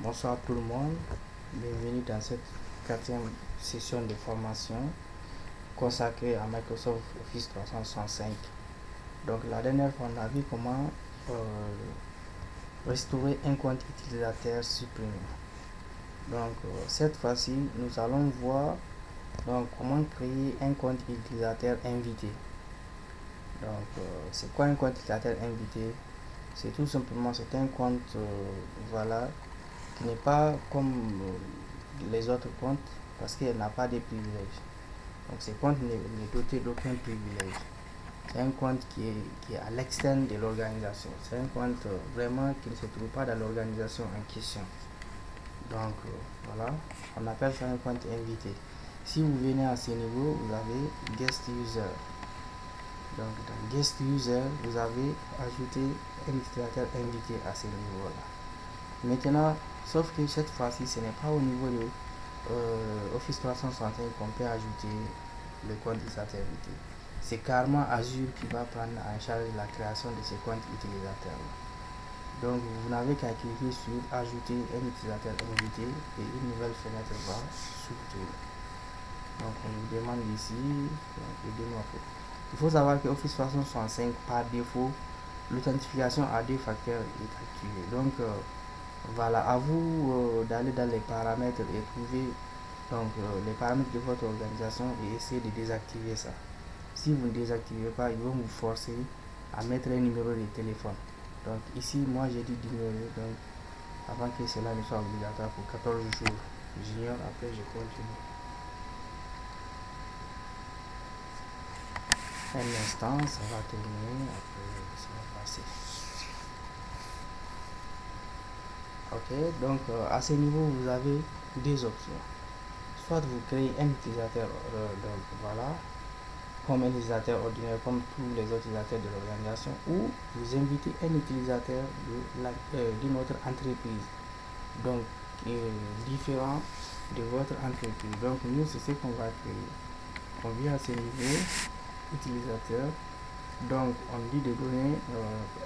Bonsoir tout le monde, bienvenue dans cette quatrième session de formation consacrée à Microsoft Office 365. Donc la dernière fois on a vu comment restaurer un compte utilisateur supprimé. Donc cette fois-ci nous allons voir comment créer un compte utilisateur invité. Donc c'est quoi un compte utilisateur invité? C'est tout simplement un compte qui n'est pas comme les autres comptes parce qu'il n'a pas de privilèges. Donc ce compte n'est doté d'aucun privilège. C'est un compte qui est à l'externe de l'organisation. C'est un compte vraiment qui ne se trouve pas dans l'organisation en question. Donc voilà, on appelle ça un compte invité. Si vous venez à ce niveau, vous avez Guest User. Donc dans Guest User, vous avez ajouté un utilisateur invité à ce niveau-là. Maintenant, sauf que cette fois-ci, ce n'est pas au niveau de Office 365 qu'on peut ajouter le compte utilisateur invité. C'est carrément Azure qui va prendre en charge la création de ce compte utilisateur. Donc, vous n'avez qu'à cliquer sur Ajouter un utilisateur invité et une nouvelle fenêtre va s'ouvrir. Donc, on vous demande ici, il faut savoir que Office 365, par défaut, l'authentification à 2 facteurs est activée. Donc, voilà, à vous d'aller dans les paramètres et trouver les paramètres de votre organisation et essayer de désactiver ça. Si vous ne désactivez pas, ils vont vous forcer à mettre un numéro de téléphone. Donc ici, moi j'ai dit d'ignorer, donc avant que cela ne soit obligatoire pour 14 jours. J'ignore, après je continue. Un instant, ça va tourner, après ça va passer. Ok, donc à ce niveau, vous avez deux options. Soit vous créez un utilisateur, comme un utilisateur ordinaire, comme tous les autres utilisateurs de l'organisation, ou vous invitez un utilisateur d'une autre entreprise, donc différent de votre entreprise. Donc nous, c'est ce qu'on va créer. On vient à ce niveau, utilisateur, donc on dit de donner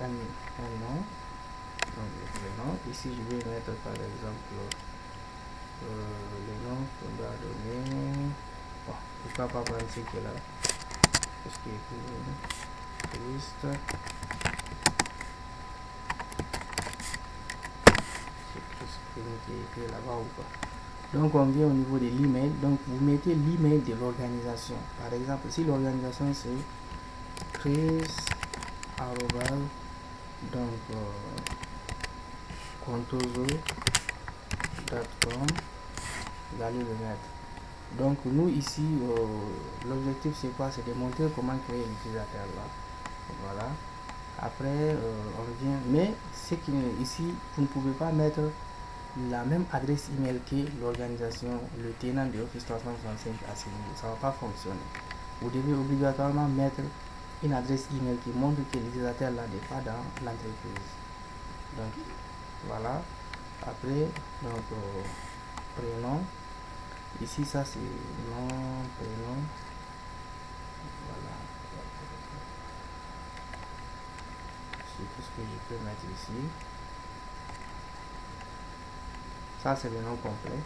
un nom, donc le prénom. Ici, je vais mettre par exemple le nom qu'on va donner. Bon, pourquoi pas prendre ce qui est là, parce que liste, qui est écrit là-bas ou pas. Donc on vient au niveau de l'email, donc vous mettez l'email de l'organisation. Par exemple, si l'organisation c'est Chris contoso.com, vous allez le mettre. Donc nous ici, l'objectif c'est quoi? C'est de montrer comment créer l'utilisateur là. Voilà. Après, on vient, mais ce qui ici, vous ne pouvez pas mettre la même adresse email que l'organisation, le tenant de Office 365 à ce niveau. Ça ne va pas fonctionner. Vous devez obligatoirement mettre une adresse email qui montre que l'utilisateur là n'est pas dans l'entreprise. Donc voilà. Après, donc prénom. Ici, ça c'est nom, prénom. Voilà. C'est tout ce que je peux mettre ici. Ça c'est le nom complet.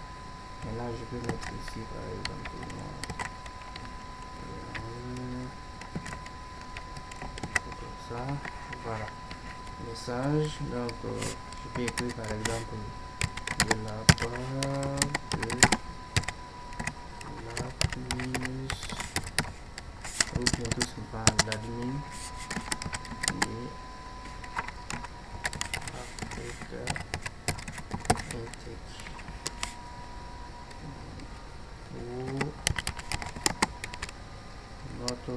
Maintenant je peux mettre ici par exemple comme ça. Voilà. Message. Donc je peux écrire par exemple de la part de l'admin, ou bien tout simplement l'admin et Africa Intech. Ou notre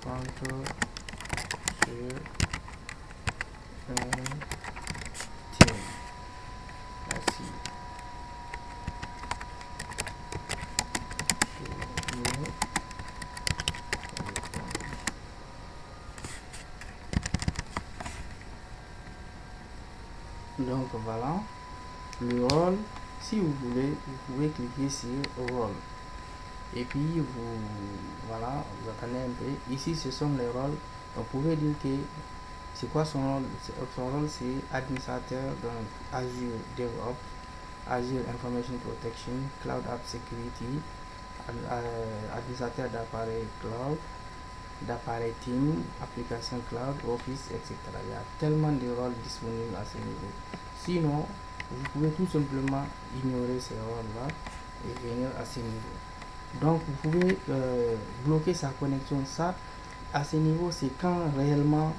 rencontre sur un team. Merci. Donc voilà, le rôle, si vous voulez, vous pouvez cliquer sur rôle. Et puis vous attendez un peu. Ici, ce sont les rôles Donc vous pouvez dire que c'est quoi son rôle? Son rôle c'est administrateur dans Azure DevOps, Azure Information Protection, Cloud App Security, administrateur d'appareils cloud, d'appareils team, application cloud, office, etc. Il y a tellement de rôles disponibles à ce niveau. Sinon, vous pouvez tout simplement ignorer ces rôles-là et venir à ce niveau. Donc, vous pouvez bloquer sa connexion. Ça, à ce niveau, c'est quand réellement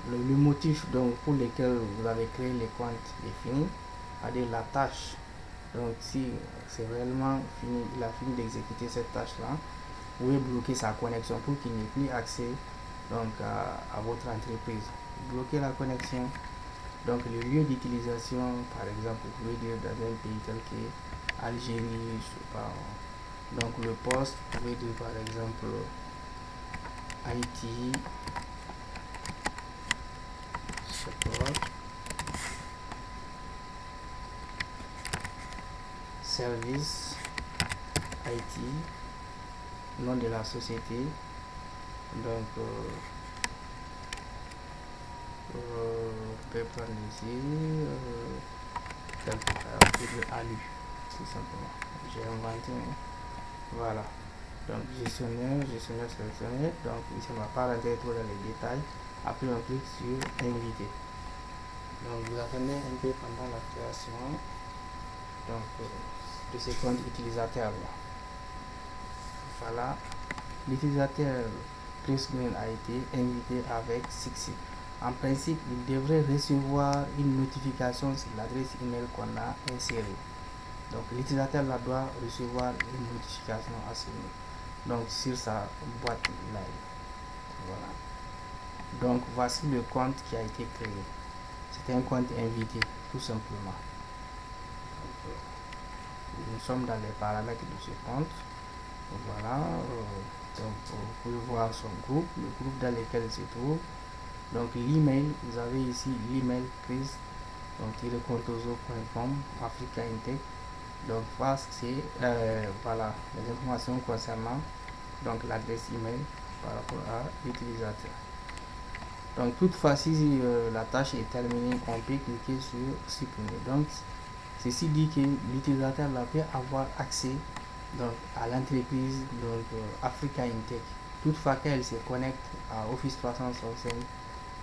le motif donc, pour lequel vous avez créé les comptes est fini, c'est-à-dire la tâche. Donc, si c'est réellement fini, il a fini d'exécuter cette tâche-là, vous pouvez bloquer sa connexion pour qu'il n'ait plus accès donc, à votre entreprise. Bloquer la connexion. Donc, le lieu d'utilisation, par exemple, vous pouvez dire dans un pays tel que Algérie, je sais pas. Donc, le poste, vous pouvez dire par exemple Haïti, support, service, Haïti, nom de la société. Donc, on peut prendre ici quelque part, ALU, tout simplement. J'ai inventé, voilà. Donc, gestionnaire sélectionné. Donc, ici, on va pas rentrer trop dans les détails. Après, on clique sur inviter. Donc, vous attendez un peu pendant la création donc, de ce compte utilisateur là. Voilà. L'utilisateur Chris Green a été invité avec succès. En principe, il devrait recevoir une notification sur l'adresse email qu'on a insérée. Donc, l'utilisateur là doit recevoir une notification à ce niveau. Donc, sur sa boîte mail. Voilà. Donc, voici le compte qui a été créé. C'est un compte invité, tout simplement. Donc, nous sommes dans les paramètres de ce compte. Voilà. Donc, vous pouvez voir son groupe, le groupe dans lequel il se trouve. Donc, l'email, vous avez ici l'email Chris, donc contoso.com, Africa Intech. Donc, c'est voilà, les informations concernant donc l'adresse email par rapport à l'utilisateur. Donc, toutefois, si la tâche est terminée, on peut cliquer sur supprimer. Donc, ceci dit que l'utilisateur peut avoir accès donc, à l'entreprise Africa Intech. Toutefois qu'elle se connecte à Office 365,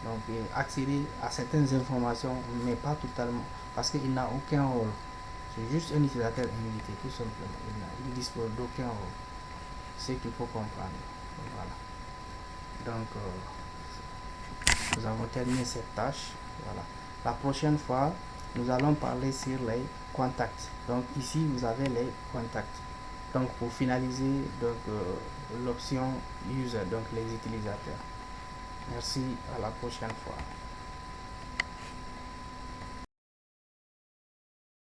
donc accéder à certaines informations, mais pas totalement, parce qu'il n'a aucun rôle. C'est juste un utilisateur invité, tout simplement. Il ne dispose d'aucun rôle. C'est ce qu'il faut comprendre. Voilà. Donc, nous avons terminé cette tâche. Voilà. La prochaine fois, nous allons parler sur les contacts. Donc, ici, vous avez les contacts. Donc, pour finaliser l'option user, donc les utilisateurs. Merci, à la prochaine fois.